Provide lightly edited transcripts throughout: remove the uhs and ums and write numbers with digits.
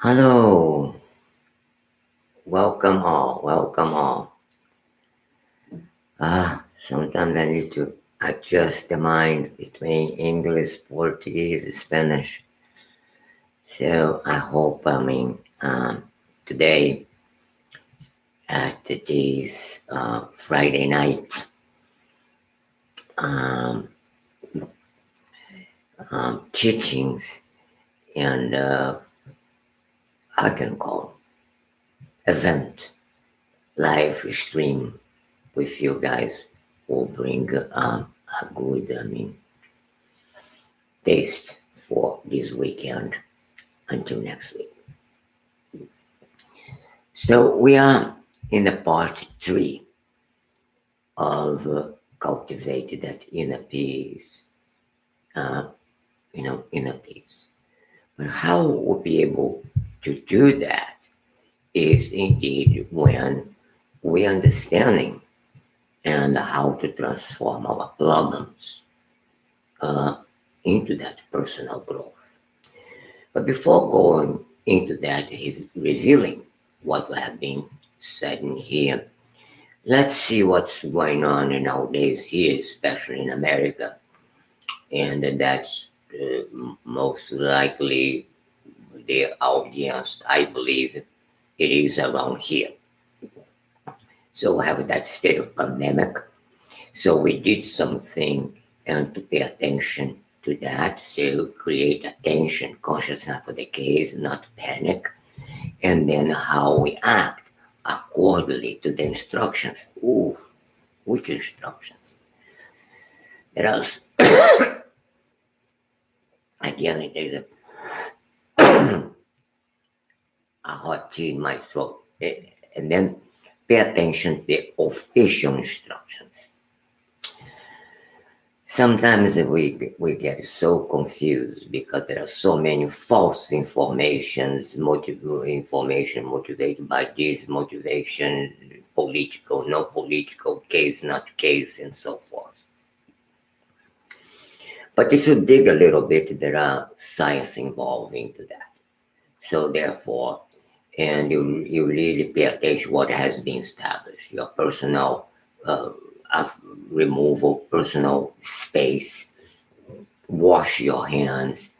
Hello, welcome all, welcome all. Sometimes I need to adjust the mind between English, Portuguese, Spanish. So I hope, today at this Friday night um, teachings and I can call event, live stream with you guys will bring a good, taste for this weekend until next week. So we are in the part 3 of cultivate that inner peace, uh, inner peace. But how we'll be able to do that is indeed when we understanding and how to transform our problems uh, into that personal growth. But before going into that, he's revealing what we have been said in here. Let's see what's going on nowadays here, especially in America, and that's most likely the audience. I believe it is around here. So we have that state of pandemic. So we did something and to pay attention to that. So create attention, consciousness for the case, not panic, and then how we act accordingly to the instructions. Ooh, which instructions? There are again it is a hot tea in my throat. And then pay attention to the official instructions. Sometimes we get so confused because there are so many false informations, information motivated by this motivation, political, no political, case, not case, and so forth. But if you dig a little bit, there are science involved into that. So therefore, and you really pay attention what has been established, your personal removal, personal space, wash your hands,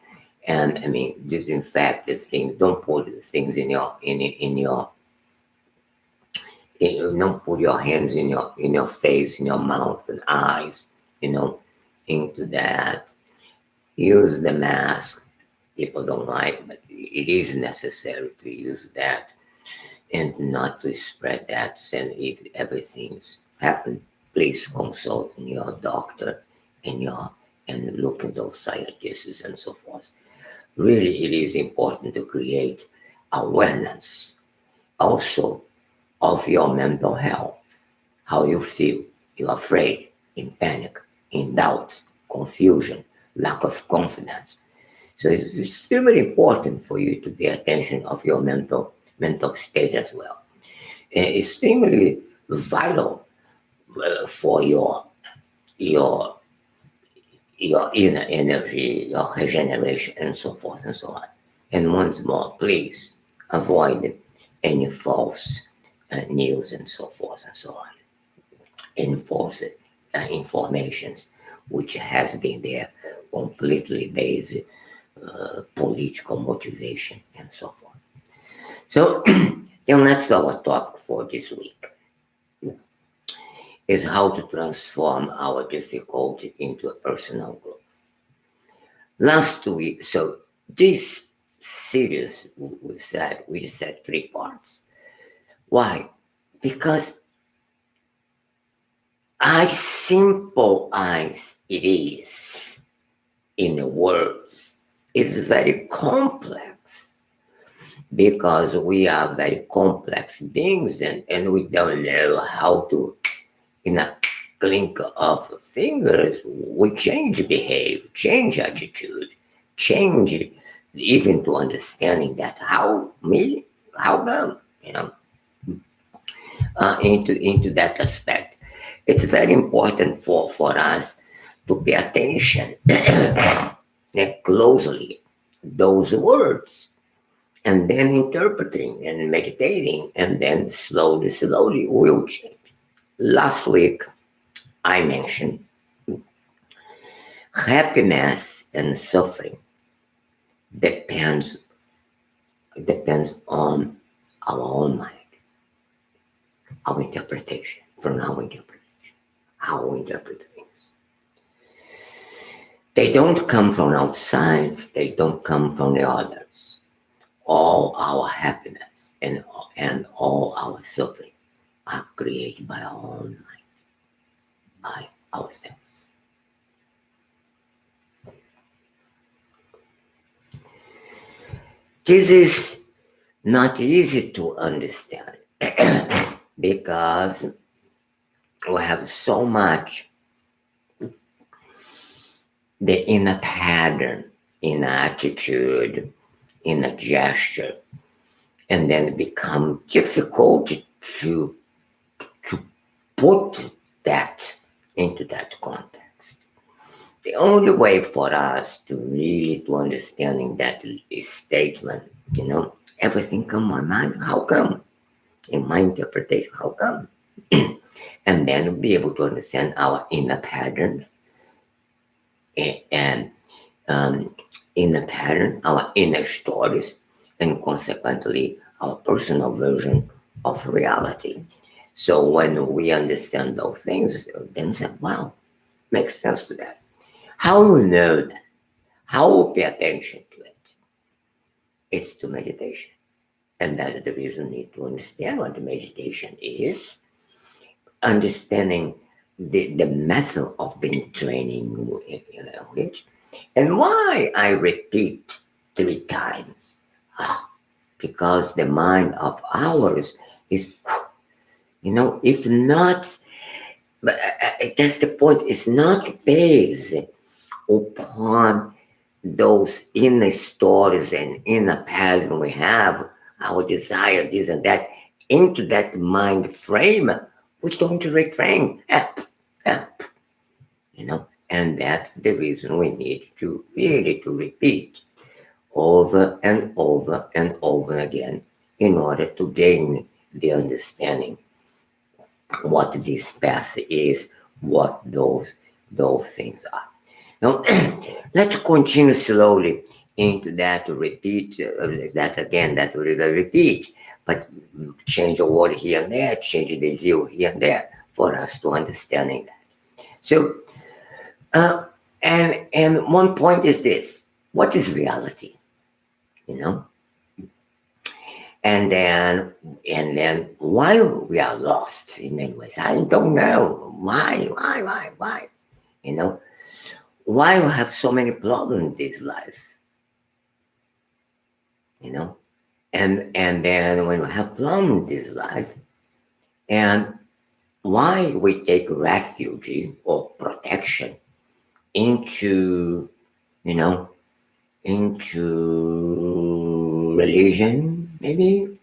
and disinfect the things. Don't put the things in your don't put your hands in your face, in your mouth and eyes, into that. Use the mask. People don't like, but it is necessary to use that and not to spread that. And if everything's happened, please consult your doctor and look at those scientists and so forth. Really, it is important to create awareness also of your mental health, how you feel. You're afraid, in panic, in doubt, confusion, lack of confidence. So it's extremely important for you to pay attention of your mental state as well. Extremely vital for your inner energy, your regeneration, and so forth and so on. And once more, please avoid any false news and so forth and so on. And false informations, which has been there completely based political motivation and so forth. So then that's our topic for this week, is how to transform our difficulty into a personal growth. Last week, so this series we said 3 parts. Why? Because as simple as it is in the words, it's very complex because we are very complex beings and we don't know how to, in a clink of fingers, we change behavior, change attitude, change even to understanding that how come, into that aspect. It's very important for us to pay attention closely those words, and then interpreting and meditating, and then slowly, slowly will change. Last week, I mentioned happiness and suffering depends depends on our own mind, our interpretation, from our interpretation, how we interpret things. They don't come from outside, they don't come from the others. All our happiness and all our suffering are created by our own mind, by ourselves. This is not easy to understand because we have so much the inner pattern, in attitude, in a gesture, and then it becomes difficult to put that into that context. The only way for us to really to understanding that statement, everything come my mind. How come? In my interpretation, how come? And then be able to understand our inner pattern and inner pattern, our inner stories, and consequently our personal version of reality. So when we understand those things, then say, wow, makes sense to that. How do we know that? How we pay attention to it? It's to meditation. And that is the reason we need to understand what the meditation is, understanding the method of being training which, and why I repeat 3 times. Because the mind of ours is, if not, but that's the point, it's not based upon those inner stories and inner pattern we have, our desire, this and that, into that mind frame, we don't retrain. And that's the reason we need to really to repeat over and over and over again in order to gain the understanding what this path is, what those things are. Now, let's continue slowly into that repeat, that again, that will repeat, but change a word here and there, change the view here and there for us to understanding that. So, and one point is this: what is reality? And then why we are lost in many ways. I don't know why. Why we have so many problems in this life. And then when we have problems in this life, and why we take refuge or protection into religion, maybe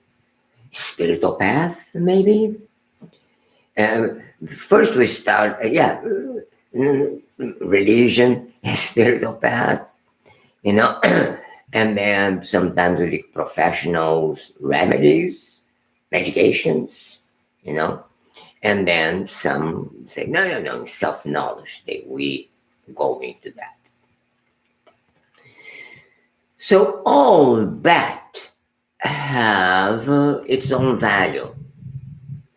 spiritual path, maybe. First we start, religion, spiritual path, and then sometimes we take professionals, remedies, medications, and then some say, no, self-knowledge, that we go into that. So all that have its own value,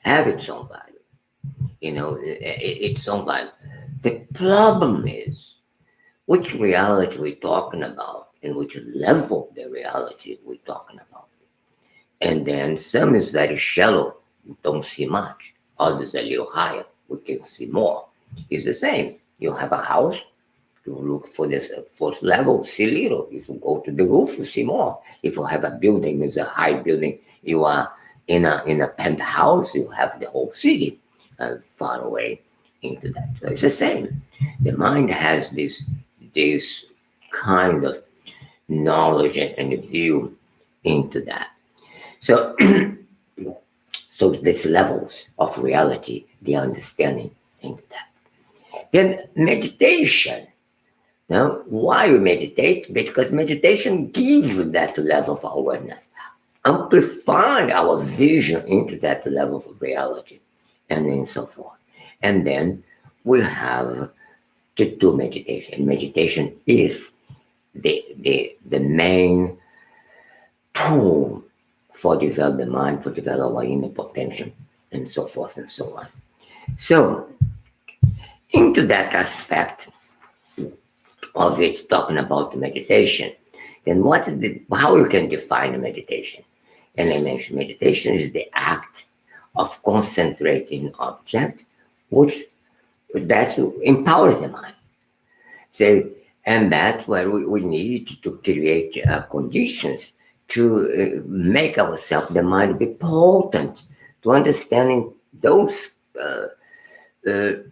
its own value. The problem is which reality we're talking about and which level of the reality we're talking about. And then some is very shallow, we don't see much. Others a little higher, we can see more. It's the same. You have a house, you look for the first level, see little. If you go to the roof, you see more. If you have a building, it's a high building, you are in a penthouse, you have the whole city far away into that. So it's the same. The mind has this kind of knowledge and view into that. So so these levels of reality, the understanding into that. Then meditation Now, why we meditate? Because meditation gives you that level of awareness, amplify our vision into that level of reality, and then so forth. And then we have to do meditation. Meditation is the main tool for develop the mind, for develop our inner potential, and so forth and so on. So, into that aspect of it, talking about the meditation, then what is how you can define a meditation? And I mentioned meditation is the act of concentrating object, which that empowers the mind. So, and that's where we need to create conditions to make ourselves, the mind, be potent to understanding those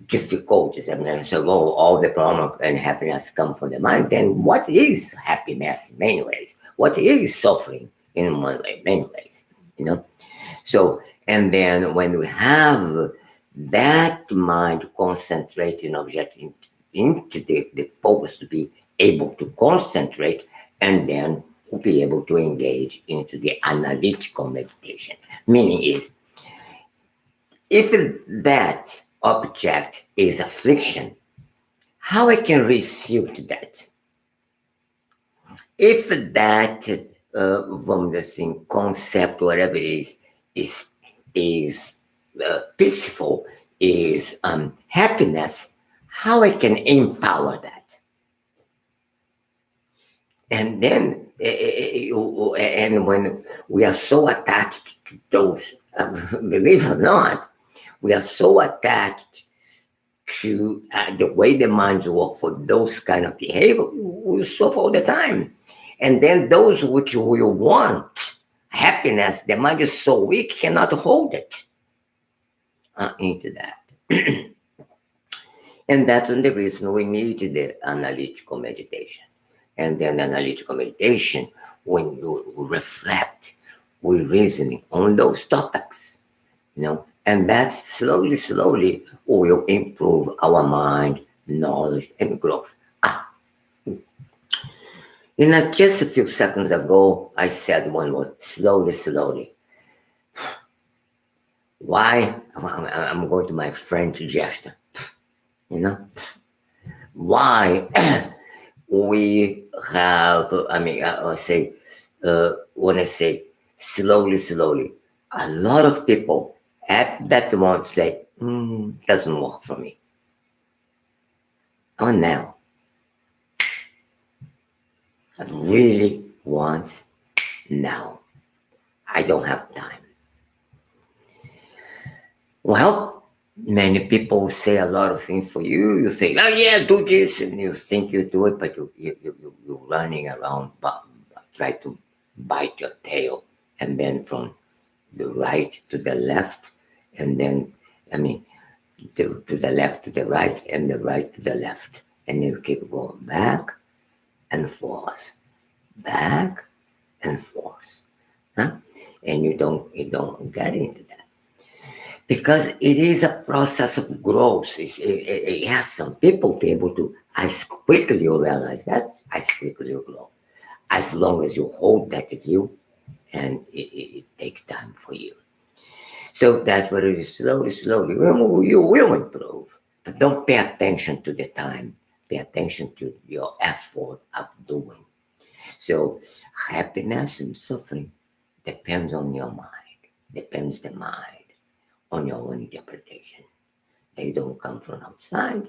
difficulties. I mean, so all the problem and happiness come from the mind. Then what is happiness in many ways? What is suffering in one way, many ways? You know. So, and then when we have that mind concentrating object into the focus to be able to concentrate, and then we'll be able to engage into the analytical meditation. Meaning is, if that object is affliction, how I can refute that? If that from the same concept, whatever it is peaceful, is happiness, how I can empower that? And then, and when we are so attached to those, believe it or not, we are so attached to the way the minds work for those kind of behavior, we suffer all the time. And then those which we want happiness, the mind is so weak, cannot hold it into that. And that's the reason we need the analytical meditation. And then analytical meditation, when we reflect, we reasoning on those topics, and that slowly will improve our mind, knowledge, and growth. Just a few seconds ago, I said one word, slowly. Why? I'm going to my French gesture. Why we have, when I say slowly, a lot of people at that moment say, doesn't work for me. Oh, now. I really want now. I don't have time. Well, many people say a lot of things for you. You say, oh yeah, do this, and you think you do it, but you're running around, try to bite your tail, and then from the right to the left, and then, to the left to the right, and the right to the left, and you keep going back and forth, back and forth, and you don't get into that. Because it is a process of growth. Yes, some people be able to, as quickly you realize that, as quickly you grow. As long as you hold that view, and it takes time for you. So that's what it is, slowly, you will improve. But don't pay attention to the time. Pay attention to your effort of doing. So happiness and suffering depends on your mind, depends the mind on your own interpretation. They don't come from outside.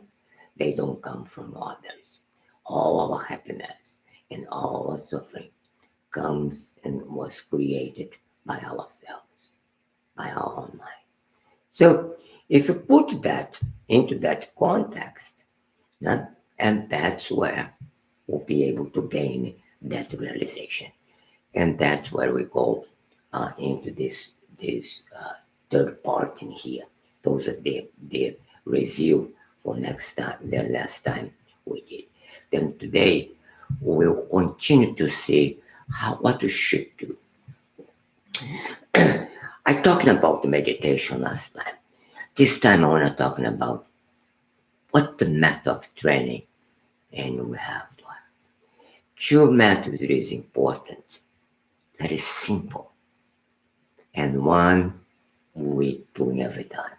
They don't come from others. All our happiness and all our suffering comes and was created by ourselves, by our own mind. So if you put that into that context, and that's where we'll be able to gain that realization. And that's where we go into this third part in here. Those are the review for next time, the last time we did. Then today we'll continue to see what we should do. I talked about the meditation last time. This time I want to talk about what the method of training And we have to have. True method is important. That is simple. And one we do every time.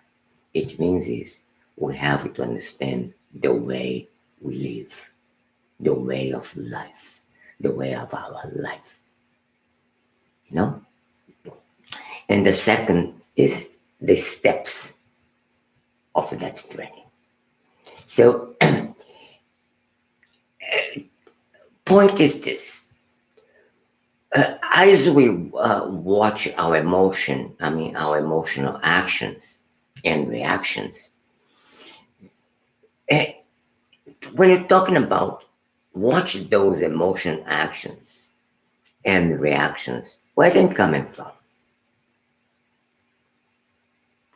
It means is we have to understand the way we live, the way of life, the way of our life. You know? And the second is the steps of that training. So point is this. As we watch our our emotional actions and reactions, uh, when you're talking about watch those emotion actions and reactions, where they coming from?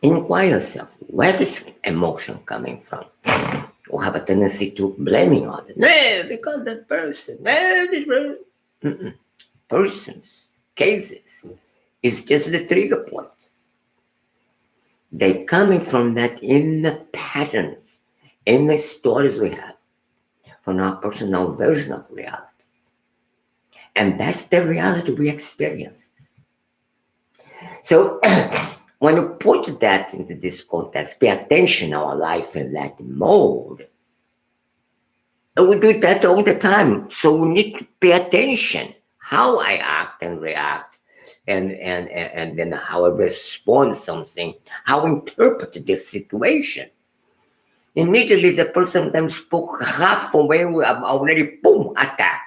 Inquire yourself, where is emotion coming from? We have a tendency to blaming others. No, because that person, no, this person. Mm-mm. Persons, cases, is just the trigger point. They coming from that in the patterns, in the stories we have, from our personal version of reality. And that's the reality we experience. So when you put that into this context, pay attention to our life in that mode. And we do that all the time. So we need to pay attention how I act and react, and then how I respond to something, how I interpret this situation. Immediately the person then spoke halfway, I'm already boom, attack.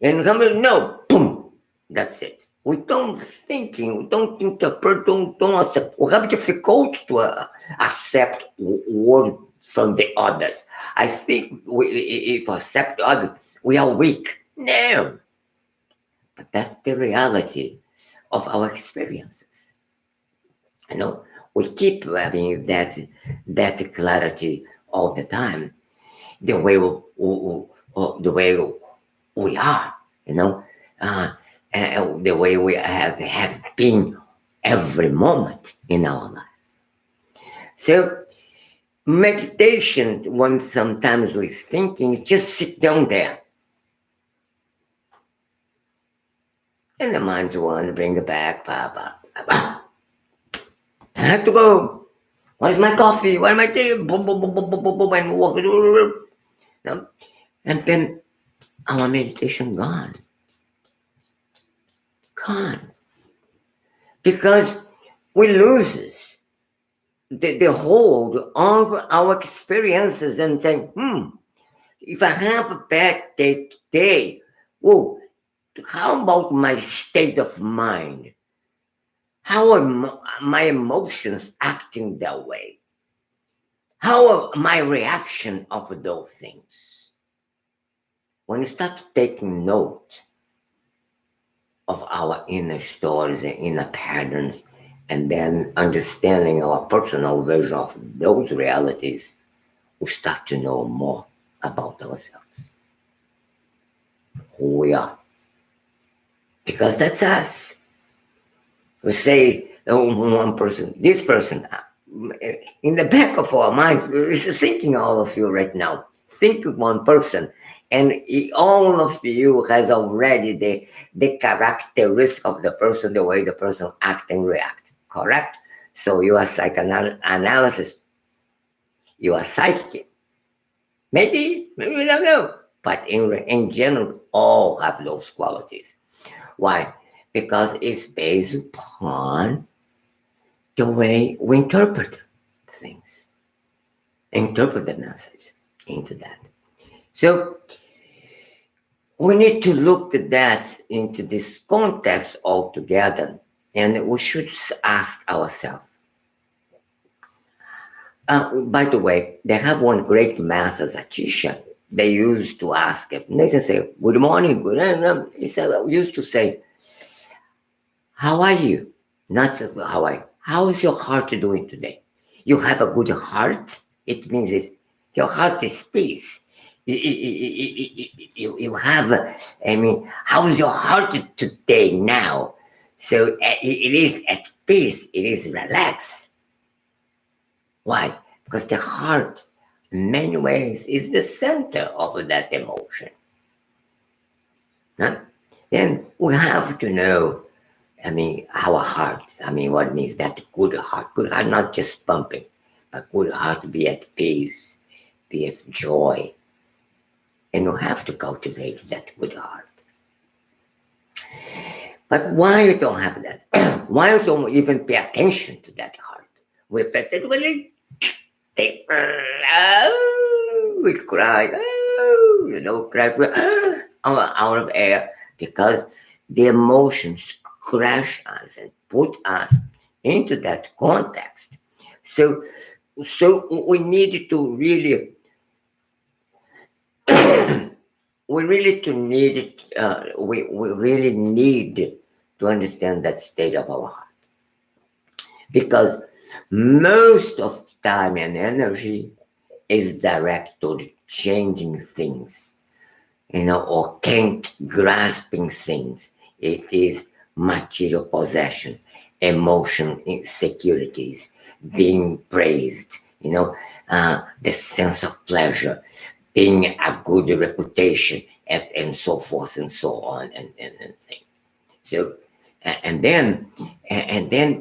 And no, boom, that's it. We don't interpret, don't accept. We have difficult to accept word from the others. I think if we accept others, we are weak. No, but that's the reality of our experiences. You know, we keep having that clarity all the time. The way the way we are, you know, and the way we have been every moment in our life. So meditation, when sometimes we're thinking, just sit down there. And the mind's want to bring it back. I have to go. Where's my coffee? Where's my tea? Boom, boom, boom, boom, boom, boom, boom, and walk. No? And then our meditation gone. Gone. Because we lose the hold of our experiences and saying, if I have a bad day today, oh, how about my state of mind? How are my emotions acting that way? How are my reaction of those things? When you start taking note of our inner stories and inner patterns, and then understanding our personal version of those realities, we start to know more about ourselves, who we are. Because that's us. We say, one person, this person, in the back of our mind, is thinking all of you right now. Think of one person, and all of you has already the characteristic of the person, the way the person act and react. Correct? So you are psychoanalysis, you are psychic. Maybe we don't know. But in general, all have those qualities. Why? Because it's based upon the way we interpret things, interpret the message into that. So we need to look at that into this context altogether, and we should ask ourselves. By the way, they have one great master, a teacher. They used to ask him. They just say, "Good morning, good." He said, used to say, "How are you?" Not how are you. How is your heart doing today? You have a good heart. It means your heart is peace. You have, how is your heart today now? So it is at peace. It is relaxed. Why? Because the heart in many ways, is the center of that emotion. Huh? Then we have to know, our heart. What it means that good heart, not just pumping, but good heart be at peace, be of joy. And you have to cultivate that good heart. But why you don't have that? Why you don't even pay attention to that heart? We particularly think, we cry, cry for out of air, because the emotions crash us and put us into that context. So we need to really we really need to understand that state of our heart, because most of time and energy is directed toward changing things, or can't grasping things. It is material possession, emotion insecurities, being praised, the sense of pleasure, being a good reputation, and so forth and so on, and things. So, and then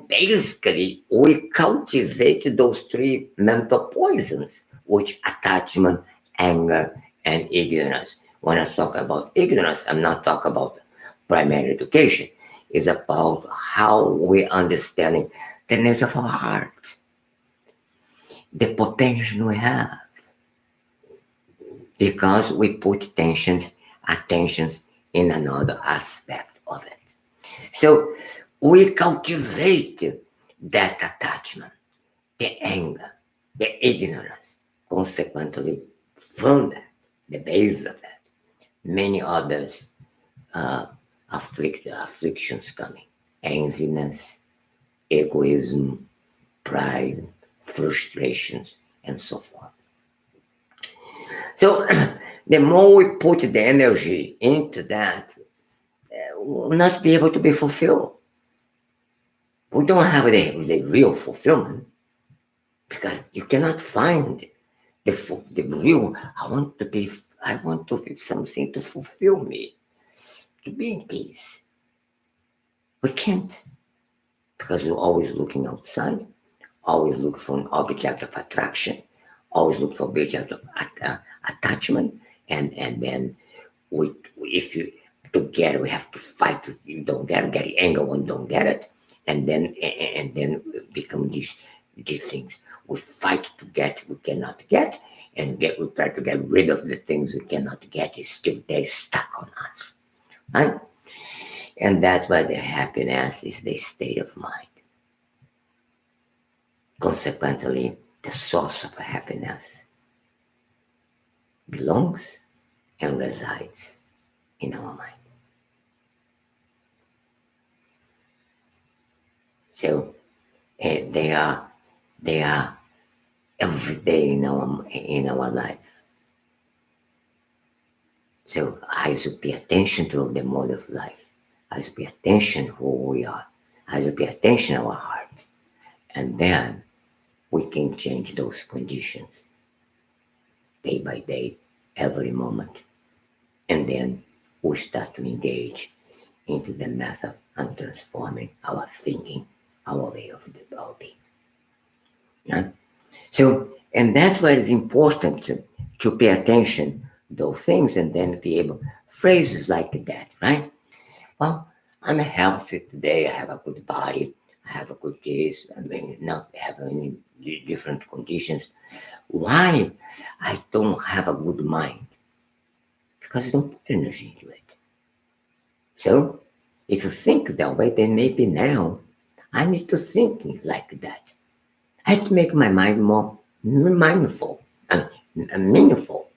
basically we cultivate those three mental poisons, which attachment, anger, and ignorance. When I talk about ignorance, I'm not talking about primary education. It's about how we understanding the nature of our heart, the potential we have, because we put attentions in another aspect of it. So we cultivate that attachment, the anger, the ignorance. Consequently, from that, the base of that, many others afflictions coming: enviness, egoism, pride, frustrations, and so forth. So the more we put the energy into that, we'll not be able to be fulfilled. We don't have the real fulfillment, because you cannot find the real. I want to be something to fulfill me, to be in peace. We can't, because we're always looking outside, always look for an object of attraction, always look for object of attachment, and then if you together we have to fight. You don't get anger when you don't get it, and then become these things. We fight to get we cannot get, and we try to get rid of the things we cannot get. It's still they stuck on us, right? And that's why the happiness is the state of mind. Consequently, the source of happiness belongs and resides in our mind. So they are every day in our life. So I should pay attention to the mode of life. I should pay attention who we are. I should pay attention to our heart, and then we can change those conditions day by day, every moment, and then we start to engage into the method and transforming our thinking, our way of developing. Yeah? So, and that's why it's important to pay attention to those things, and then be able, phrases like that, right? Well, I'm healthy today, I have a good body, I have a good taste, not have any different conditions. Why I don't have a good mind? Because I don't put energy into it. So, if you think that way, then maybe now I need to think like that. I have to make my mind more mindful and meaningful.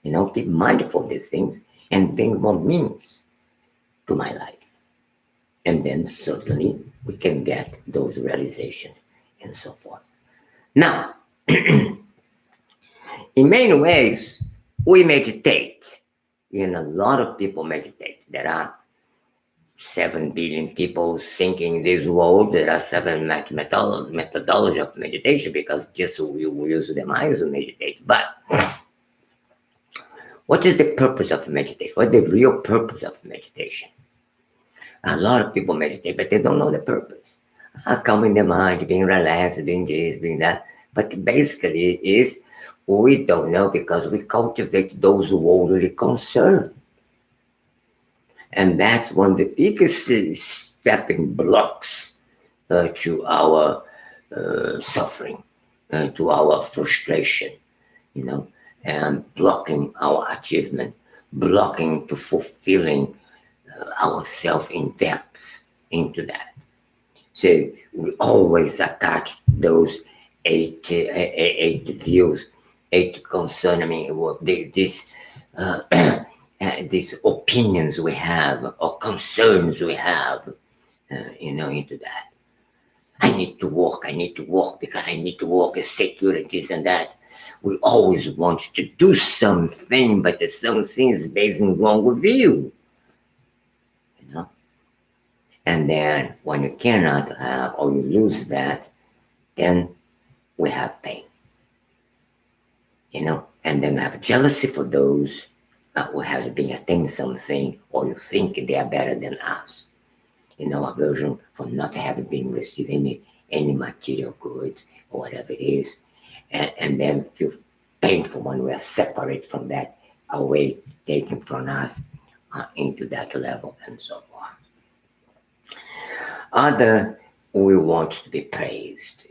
Be mindful of these things and bring more meanings to my life. And then certainly we can get those realizations and so forth. Now, in many ways, we meditate. A lot of people meditate. There are 7 billion people thinking in this world. There are 7 methodology of meditation, because just we use the minds to meditate. But What is the purpose of meditation? What is the real purpose of meditation? A lot of people meditate, but they don't know the purpose. Calming the mind, being relaxed, being this, being that. But basically, it is we don't know because we cultivate those worldly concerns. And that's one of the biggest stepping blocks to our suffering, to our frustration, you know, and blocking our achievement, blocking to fulfilling ourselves in depth into that. So we always attach those eight views, eight concern. I mean, this these opinions we have or concerns we have, into that. I need to work because I need to work as securities and that. We always want to do something, but the something is based on wrong view, you know. And then when you cannot have or you lose that, then we have pain, and then we have jealousy for those who has been attained something or you think they are better than us. Aversion for not having been received any material goods or whatever it is, and then feel painful when we are separate from that, away, taken from us into that level and so on. Other, we want to be praised,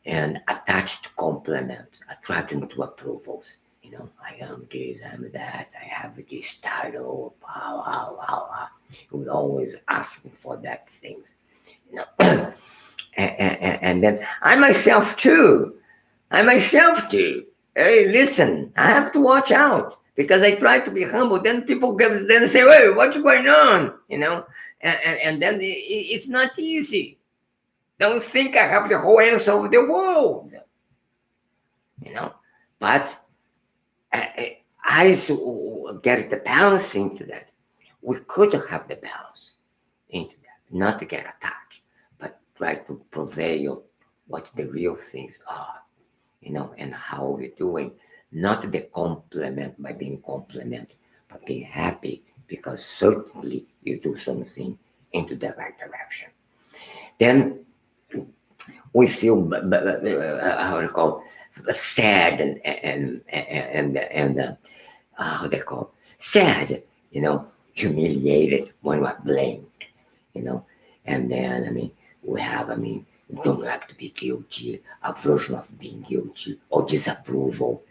and attached to compliments, attracting to approvals. I am this, I'm that, I have this title, how. We're always asking for that things, and then I myself too. Hey, listen, I have to watch out because I try to be humble. Then people then say, "Hey, what's going on?" And then it's not easy. Don't think I have the whole answer of the world, But I get the balance into that. We could have the balance into that, not to get attached, but try to prevail what the real things are, and how we're doing. Not the compliment by being compliment, but being happy because certainly you do something into the right direction. Then we feel how do you call sad and how they call sad, humiliated when we're blamed, and then we don't like to be guilty, aversion of being guilty or disapproval.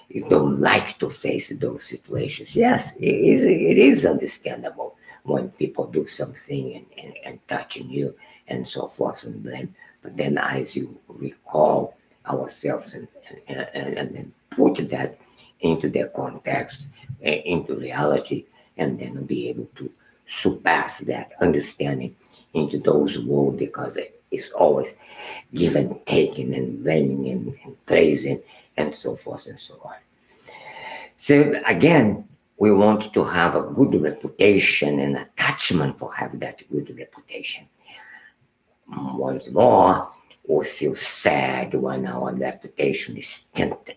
You don't like to face those situations. Yes, it is understandable when people do something and touching you and so forth and blame. But then as you recall ourselves and then put that into their context, into reality, and then be able to surpass that understanding into those worlds because it's always giving, taking, and blaming and praising and so forth and so on. So again, we want to have a good reputation and attachment for having that good reputation. Once more, we feel sad when our reputation is tainted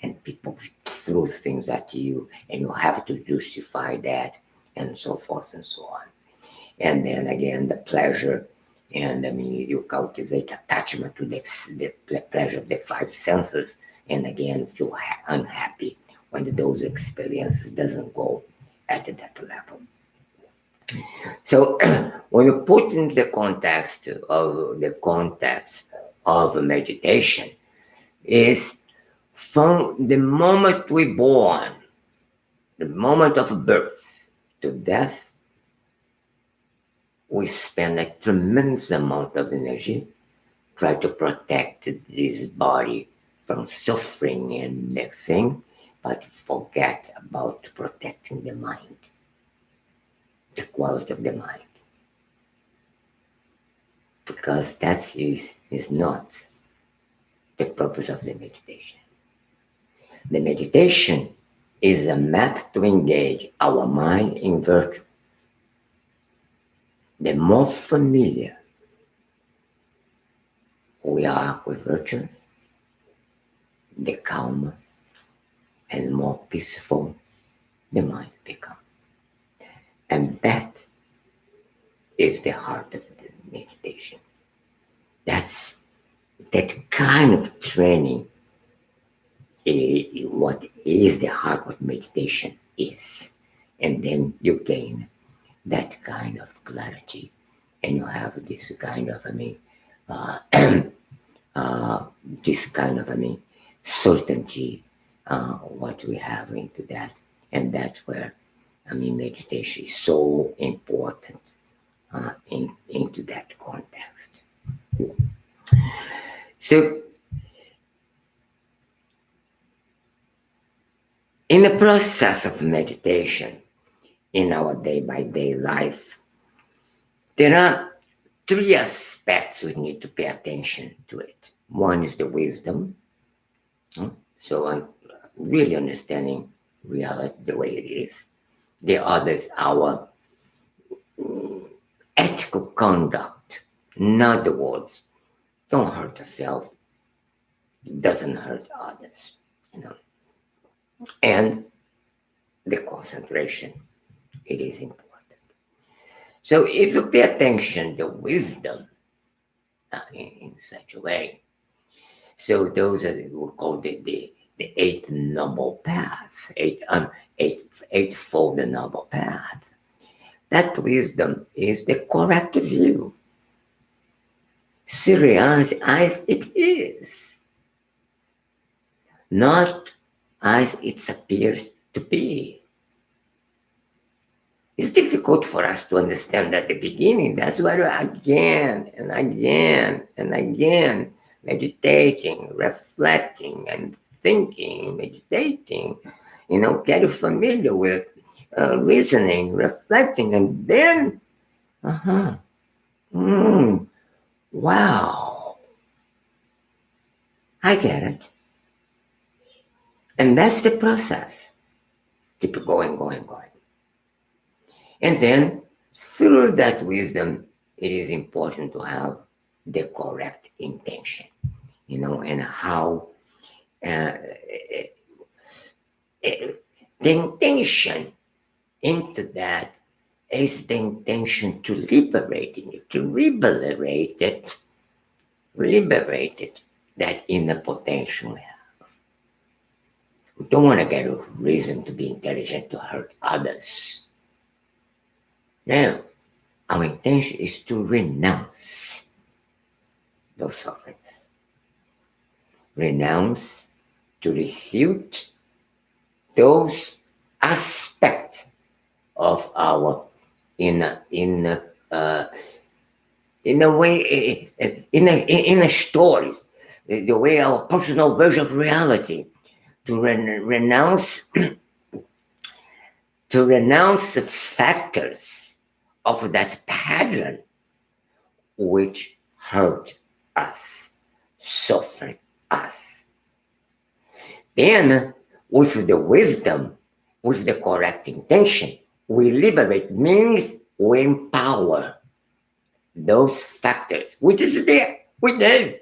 and people throw things at you and you have to justify that and so forth and so on. And then again, the pleasure, and you cultivate attachment to the pleasure of the five senses, and again feel unhappy when those experiences doesn't go at that level. So when you put in the context of meditation, is from the moment we're born, the moment of birth to death, we spend a tremendous amount of energy try to protect this body from suffering and everything, but forget about protecting the mind, the quality of the mind. Because that is not the purpose of the meditation. The meditation is a map to engage our mind in virtue. The more familiar we are with virtue, the calmer and more peaceful the mind becomes. And that is the heart of the meditation. That's that kind of training, what is the heart of meditation is. And then you gain that kind of clarity, and you have this kind of, uh, this kind of, certainty, what we have into that. And that's where, meditation is so important into that context. So, in the process of meditation, in our day by day life, there are three aspects we need to pay attention to it. One is the wisdom. So I'm really understanding reality the way it is. The other is our ethical conduct. In other words, don't hurt yourself. It doesn't hurt others. And the concentration. It is important. So if you pay attention to wisdom in such a way, so those are we call the eighth noble path, eightfold noble path. That wisdom is the correct view. See reality as it is, not as it appears to be. It's difficult for us to understand at the beginning. That's why we're again and again and again meditating, reflecting, and thinking, meditating, getting familiar with reasoning, reflecting, and then, wow, I get it. And that's the process. Keep going, going, going. And then, through that wisdom, it is important to have the correct intention, and how the intention into that is the intention to liberate it, liberate it, that inner potential we have. We don't want to get a reason to be intelligent to hurt others. Now, our intention is to renounce those sufferings. Renounce, to refute those aspects of our inner stories, the way our personal version of reality, to renounce the factors of that pattern which hurt us, suffer us. Then, with the wisdom, with the correct intention, we liberate, means we empower those factors, which is there within.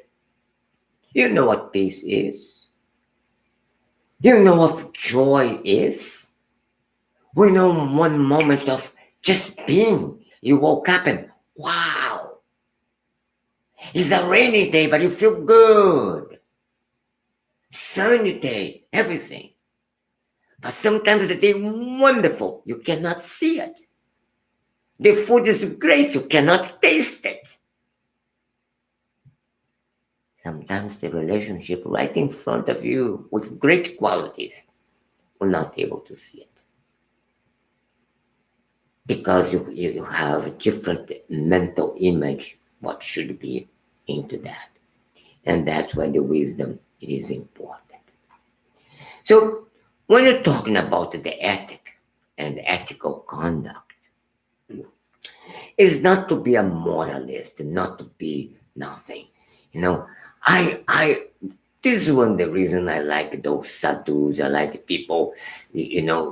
You know what peace is. You know what joy is. We know one moment of just being. You woke up and, wow. It's a rainy day, but you feel good. Sunny day, everything. But sometimes the day wonderful, you cannot see it. The food is great, you cannot taste it. Sometimes the relationship right in front of you with great qualities, you're not able to see it. Because you have a different mental image, what should be into that. And that's why the wisdom is important. So when you're talking about the ethic and ethical conduct, it's not to be a moralist, not to be nothing. This is one of the reasons I like those sadhus. I like people,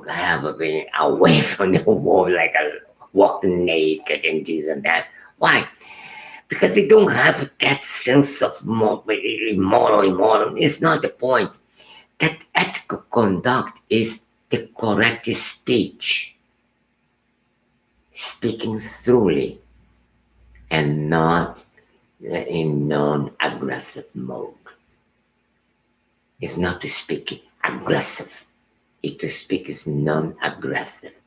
have a bit away from the world, like walking naked and this and that. Why? Because they don't have that sense of moral. It's not the point. that ethical conduct is the correct speech, speaking truly and not in non-aggressive mode. It's not to speak aggressive. It to speak is non-aggressive.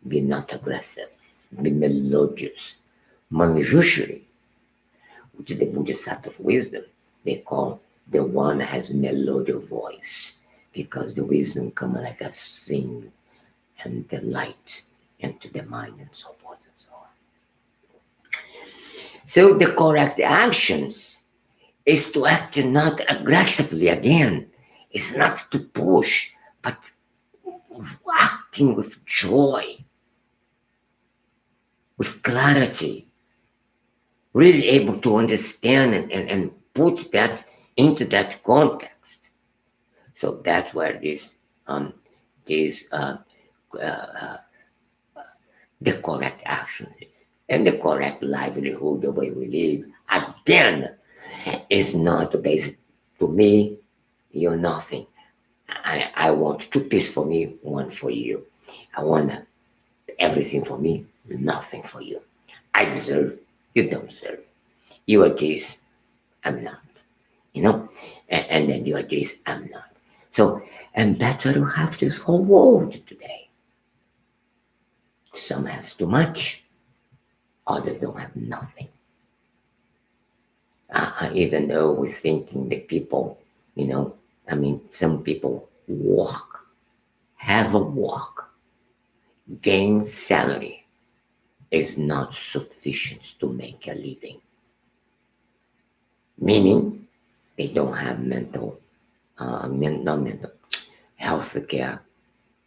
Be not aggressive. Be melodious. Manjushri, which is the Buddhist art of wisdom, they call the one that has melodious voice, because the wisdom comes like a sing and the light into the mind and so forth and so on. So the correct actions is to act not aggressively again. It's not to push, but acting with joy, with clarity, really able to understand and put that into that context. So that's where this the correct actions is. And the correct livelihood, the way we live, again, is not based to me, you're nothing. I want 2 pieces for me, 1 for you. I want everything for me, nothing for you. I deserve, you don't deserve. You are this, I'm not. And then you are this, I'm not. So, and that's why you have this whole world today. Some have too much, others don't have nothing. Even though we're thinking the people, some people have a walk, gain salary is not sufficient to make a living. Meaning they don't have health care.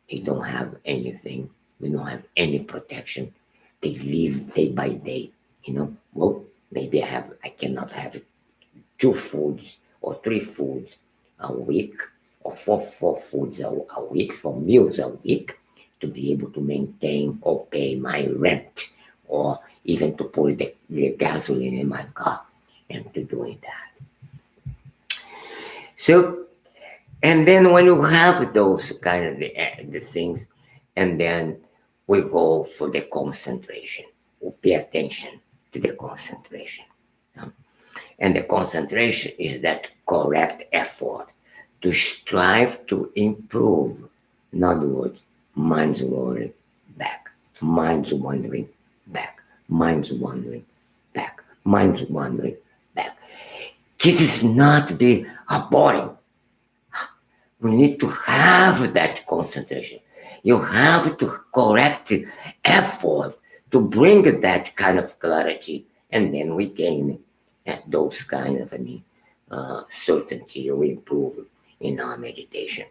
They don't have anything. They don't have any protection. They live day by day. Well, maybe I cannot have 2 foods or 3 foods a week, or 4 foods a week, 4 meals a week, to be able to maintain or pay my rent, or even to put the gasoline in my car, and to doing that. So, and then when you have those kind of the things, and then we go for the concentration. We pay attention to the concentration. And the concentration is that correct effort to strive to improve. In other words, mind's wandering back, mind's wandering back, mind's wandering back, mind's wandering back. This is not be boring. We need to have that concentration. You have to correct effort to bring that kind of clarity, and then we gain those kind of certainty or improve in our meditation.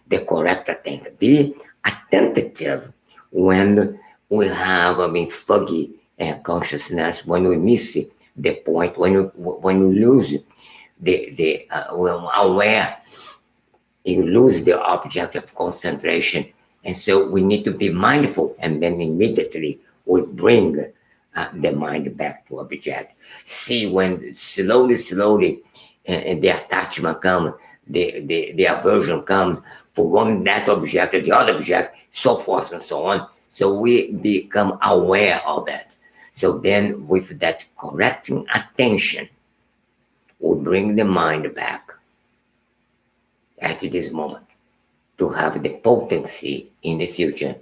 The correct attention. Be attentive when we have foggy consciousness, when we miss the point, when you lose the aware, you lose the object of concentration. And so we need to be mindful, and then immediately we bring the mind back to object. See when slowly, and the attachment comes, the aversion comes for one that object or the other object, so forth and so on. So we become aware of it. So then with that correcting attention, we bring the mind back at this moment to have the potency in the future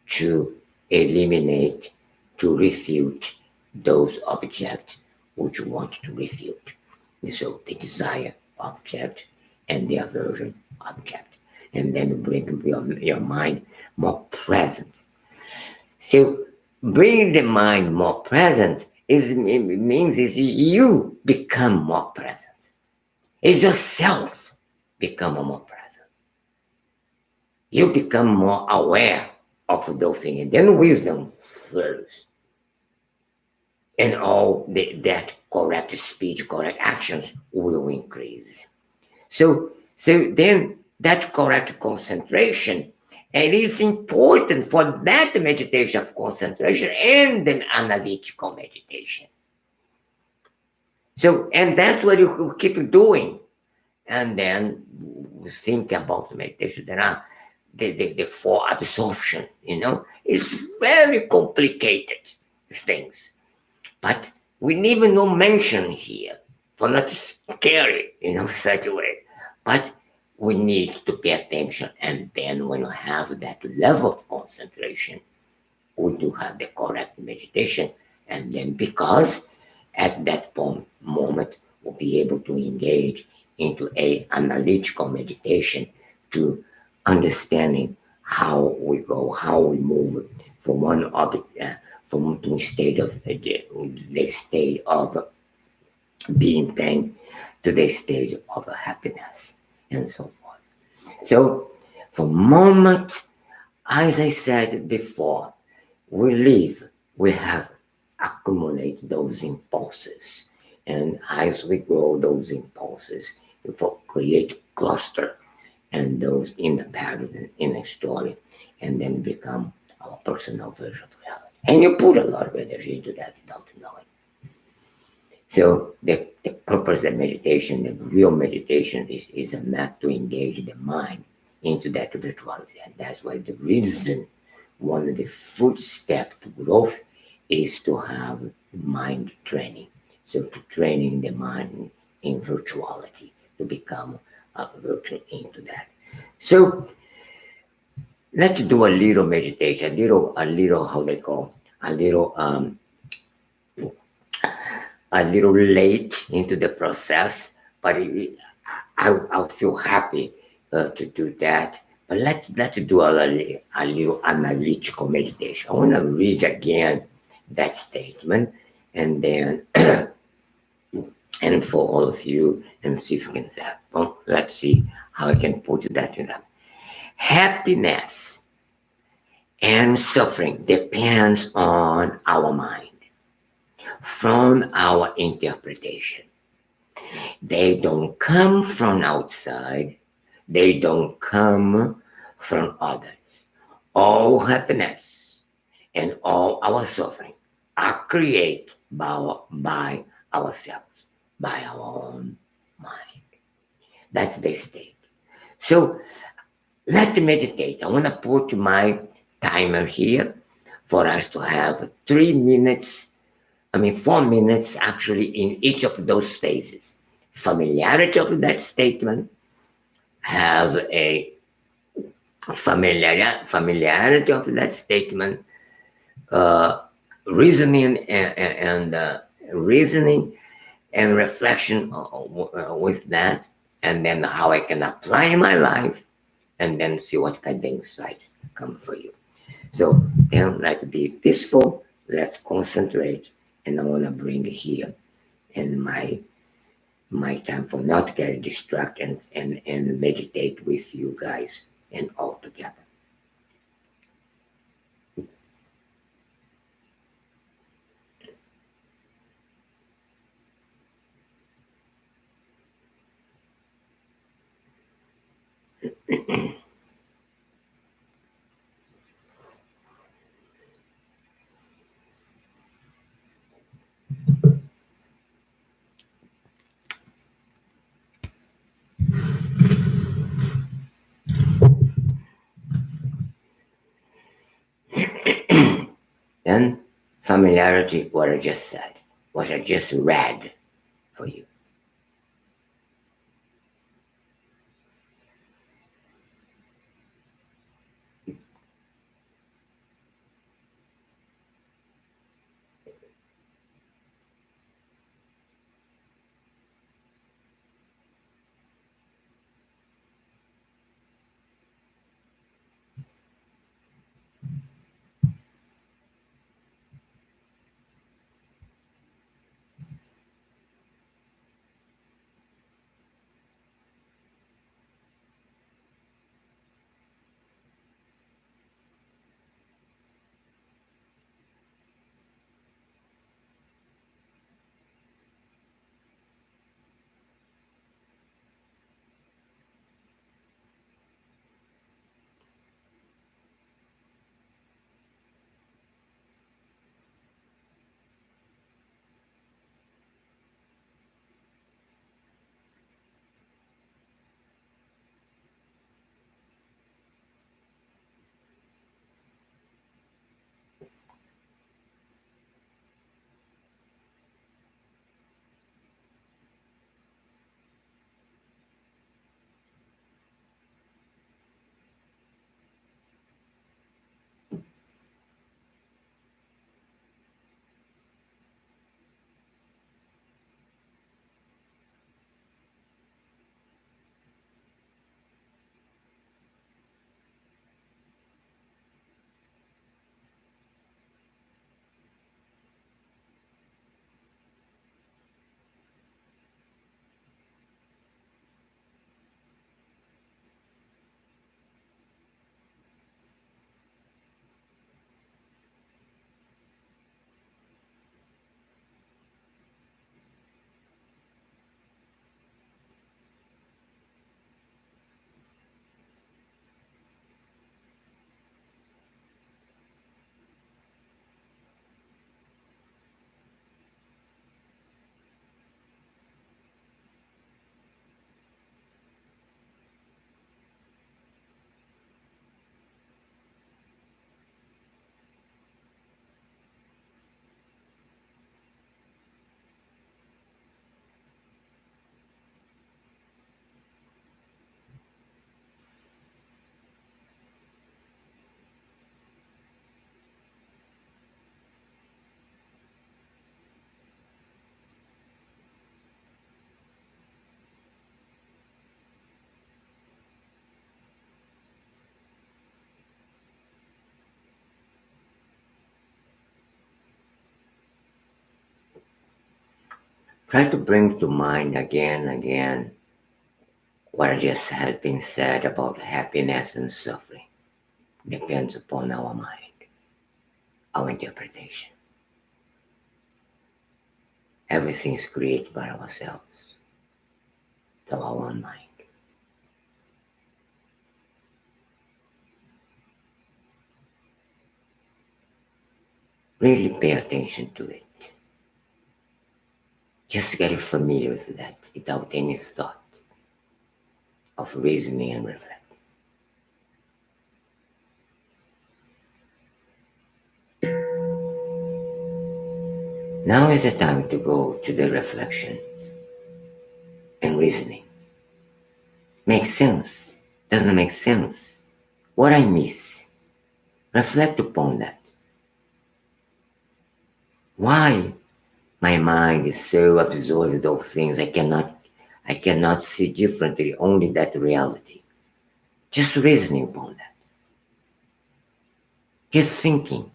to eliminate, to refute those objects which you want to refute. So the desire object and the aversion object. And then bring your mind more present. So bringing the mind more present means you become more present. It's yourself become more present. You become more aware of those things, and then wisdom flows. And all that correct speech, correct actions will increase. So then that correct concentration, and it's important for that meditation of concentration and an analytical meditation. So, and that's what you keep doing. And then we think about meditation. There are the four absorption, it's very complicated things. But we leave no mention here for not scary, such a way. But we need to pay attention. And then when we have that level of concentration, we do have the correct meditation. And then because at that moment, we'll be able to engage into a analytical meditation to understanding how we go, how we move from one object, from the state of the state of being pain to the state of happiness and so forth. So, for moment, as I said before, we live, we have accumulate those impulses. And as we grow those impulses, we create cluster and those in the pattern in a story, and then become our personal version of reality. And you put a lot of energy into that without knowing. So the purpose of meditation, the real meditation is a map to engage the mind into that virtuality. And that's why the reason, one of the footsteps to growth is to have mind training. So to training the mind in virtuality, to become a virtual into that. So let's do a little meditation, a little how they call, a little late into the process, but I'll feel happy to do that. But let's do a little analytical meditation. I want to read again that statement, and then and for all of you, and see if you can say, well, let's see how I can put that in that. Happiness and suffering depends on our mind, from our interpretation. They don't come from outside. They don't come from others. All happiness and all our suffering are created by ourselves, by our own mind. That's the state. So let's meditate. I want to put my timer here for us to have 3 minutes, 4 minutes actually in each of those phases. Familiarity of that statement, have a familiarity of that statement, uh, reasoning and reasoning and reflection with that, and then how I can apply in my life, and then see what kind of insights come for you. So then let's be peaceful, let's concentrate, and I want to bring here in my time for not get distracted and meditate with you guys and all together. Then familiarity, what I just said, what I just read for you. Try to bring to mind again and again what just has been said about happiness and suffering. Depends upon our mind, our interpretation. Everything is created by ourselves, to our own mind. Really pay attention to it. Just get familiar with that without any thought of reasoning and reflecting. Now is the time to go to the reflection and reasoning. Makes sense? Doesn't make sense? What I miss? Reflect upon that. Why my mind is so absorbed with those things I cannot see differently, only that reality. Just reasoning upon that. Just thinking.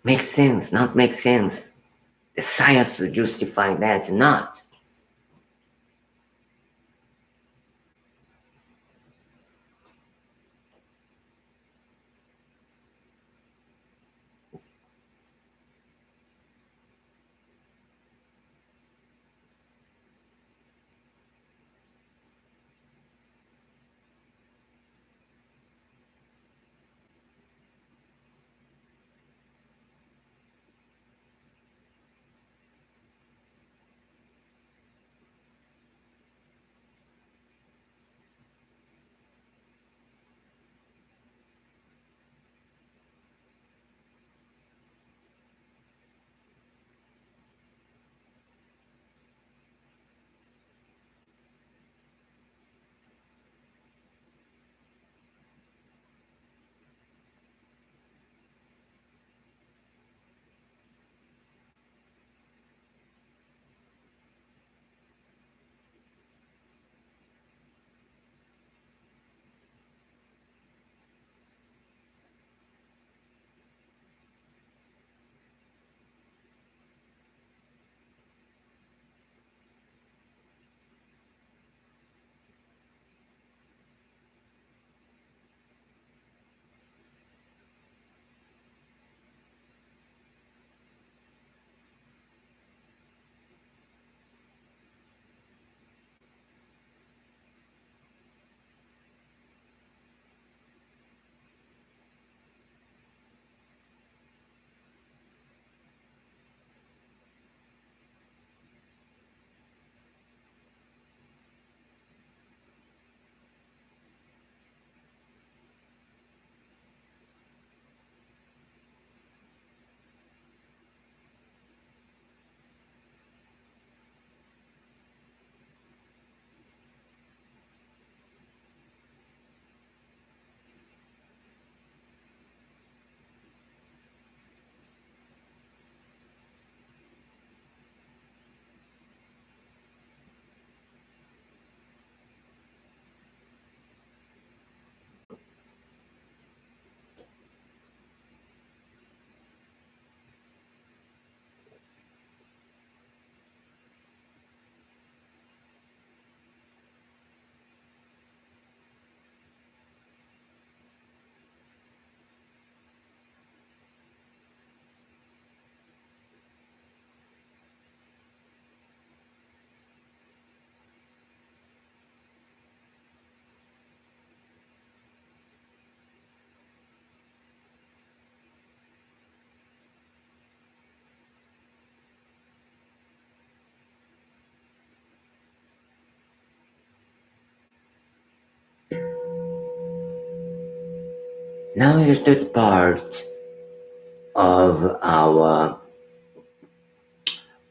Makes sense, not make sense. The science to justify that, not. Now is the third part of our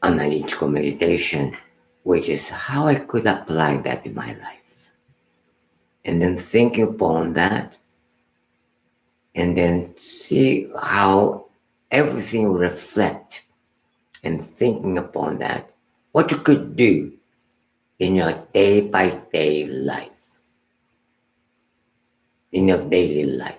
analytical meditation, which is how I could apply that in my life. And then thinking upon that, and then see how everything will reflect, and thinking upon that, what you could do in your day-by-day life, in your daily life.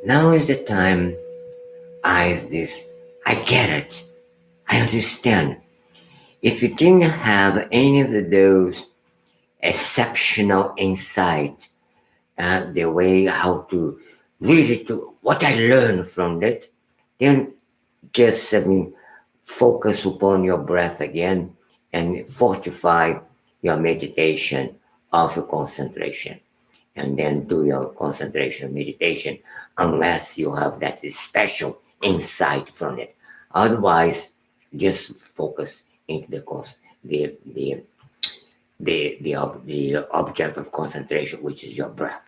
Now is the time. I get it. I understand. If you didn't have any of those exceptional insight, the way how to really to what I learned from it, then just focus upon your breath again and fortify your meditation of your concentration, and then do your concentration meditation unless you have that special insight from it. Otherwise, just focus into the object of concentration, which is your breath.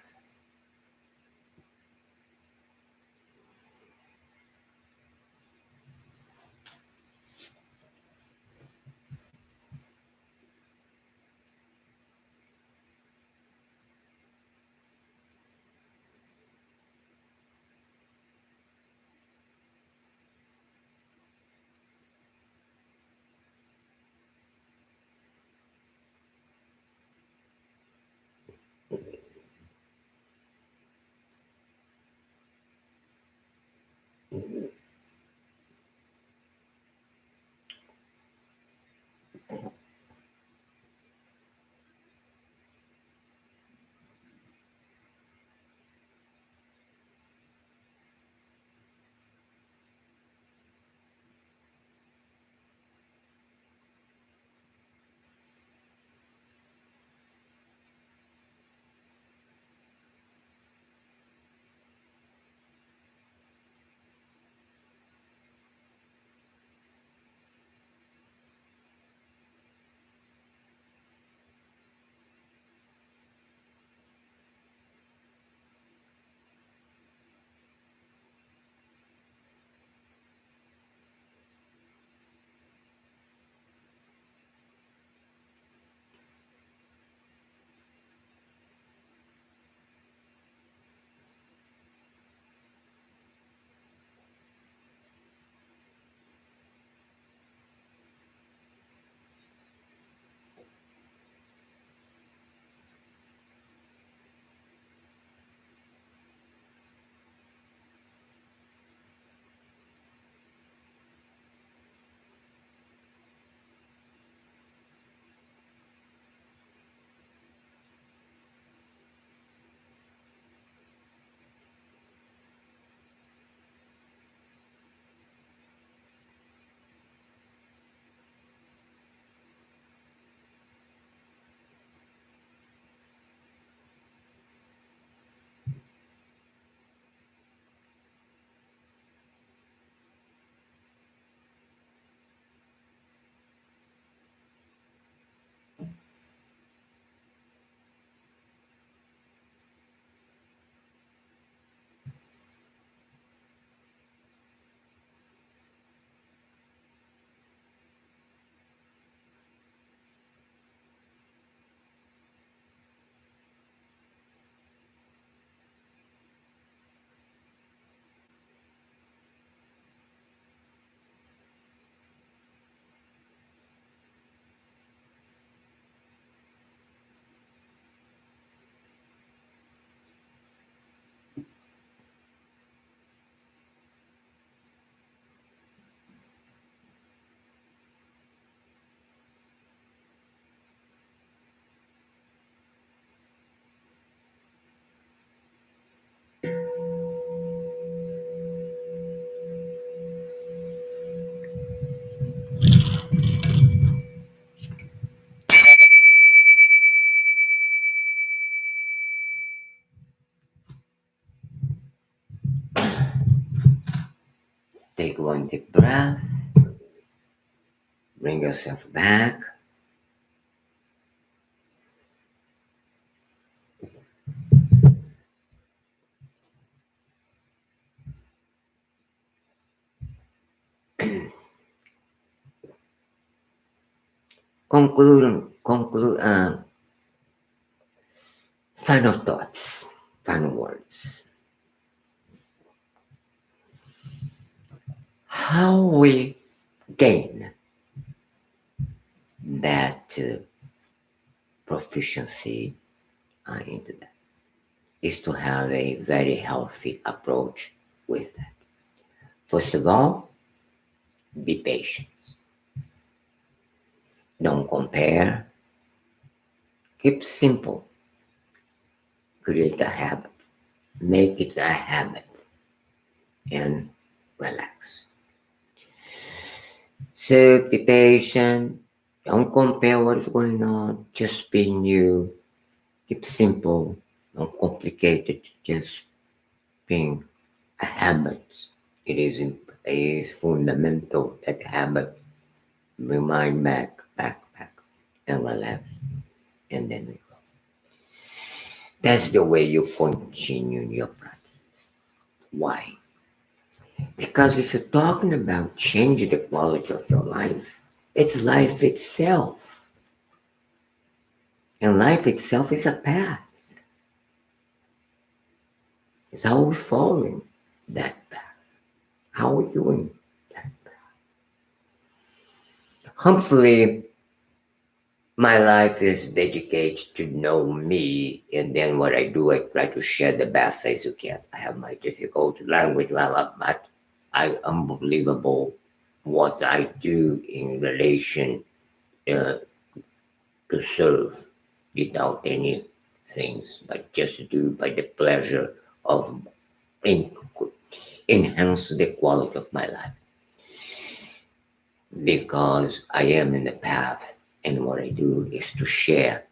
Take one deep breath, bring yourself back. Conclude, final thoughts, final words. How we gain that proficiency into that. is to have a very healthy approach with that. First of all, be patient. Don't compare. Keep simple. Create a habit. Make it a habit. And relax. So be patient. Don't compare what's going on. Just be new. Keep simple. Don't complicate it. Just being a habit. It is fundamental that habit. Remind back, and relax. And then we go. That's the way you continue your practice. Why? Because if you're talking about changing the quality of your life, it's life itself. And life itself is a path. It's how we're following that path. How we're doing that path. Hopefully, my life is dedicated to know me, and then what I do, I try to share the best as you can. I have my difficult language, but I unbelievable what I do in relation to serve without any things, but just do by the pleasure of enhance the quality of my life. Because I am in the path, and what I do is to share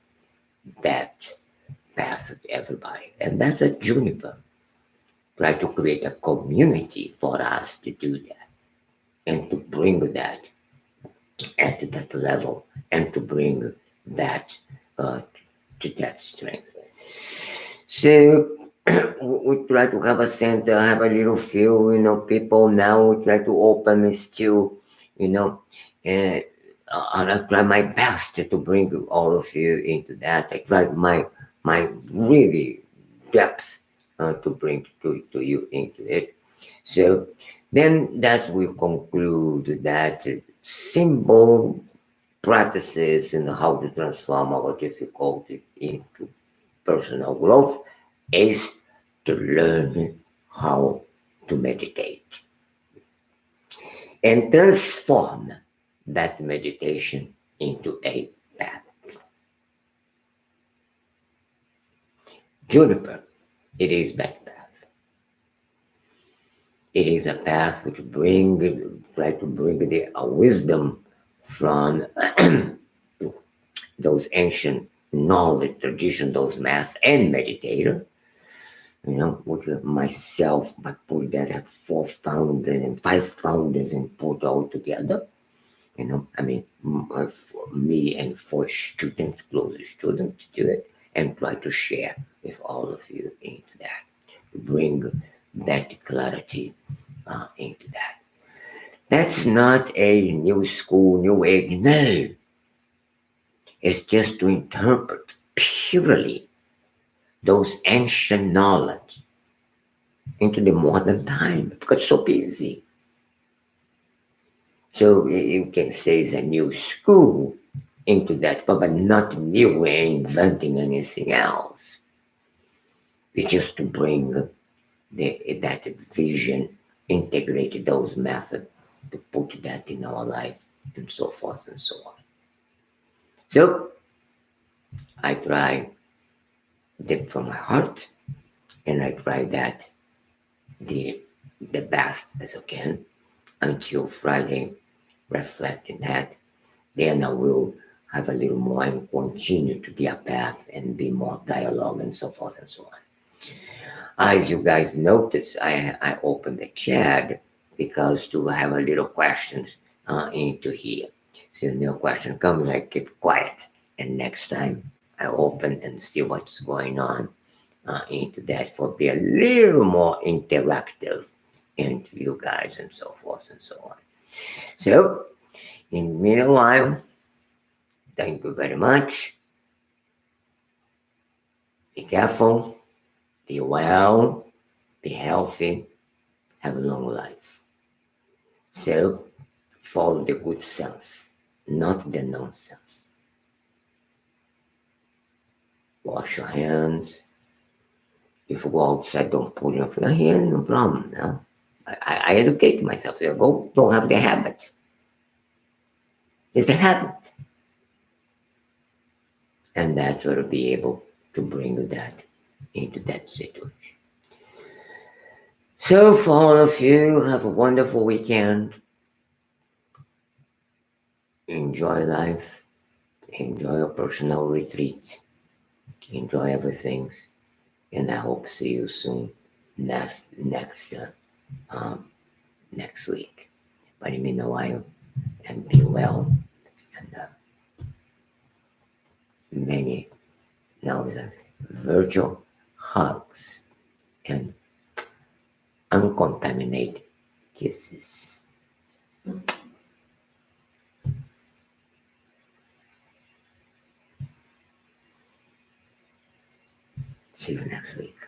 that path with everybody. And that's a juniper. Try to create a community for us to do that and to bring that at that level and to bring that to that strength. So we try to have a center, have a little few, people now. We try to open it still, and I try my best to bring all of you into that. I try my really depth to bring to you into it. So then that we conclude that simple practices in how to transform our difficulty into personal growth is to learn how to meditate and transform that meditation into a path. Juniper, it is that path. It is a path which try to bring the wisdom from those ancient knowledge, tradition, those master and meditator, which myself, I put that at 4 founders and 5 founders and put all together. Me and 4 students, close students to it, and try to share with all of you into that, bring that clarity into that. That's not a new school, new age, no. It's just to interpret purely those ancient knowledge into the modern time because it's so busy. So you can say it's a new school into that, but not new. We're inventing anything else. It's just to bring that vision, integrate those methods, to put that in our life, and so forth and so on. So I try deep from my heart, and I try that the best as I can until Friday, reflecting that. Then I will have a little more and continue to be a path and be more dialogue and so forth and so on. As you guys notice, I opened the chat because to have a little questions into here. So no question comes, I keep quiet. And next time I open and see what's going on into that for be a little more interactive into you guys and so forth and so on. So in the meanwhile, thank you very much. Be careful, be well, be healthy, have a long life. So follow the good sense, not the nonsense. Wash your hands, If you go outside, don't put your hand, no problem. No? I educate myself. So go, don't have the habit. It's the habit. And that's what will be able to bring you that into that situation. So for all of you, have a wonderful weekend. Enjoy life. Enjoy your personal retreat. Enjoy everything. And I hope to see you soon next week. But in the meanwhile, and be well. And many now virtual hugs and uncontaminated kisses. See you next week.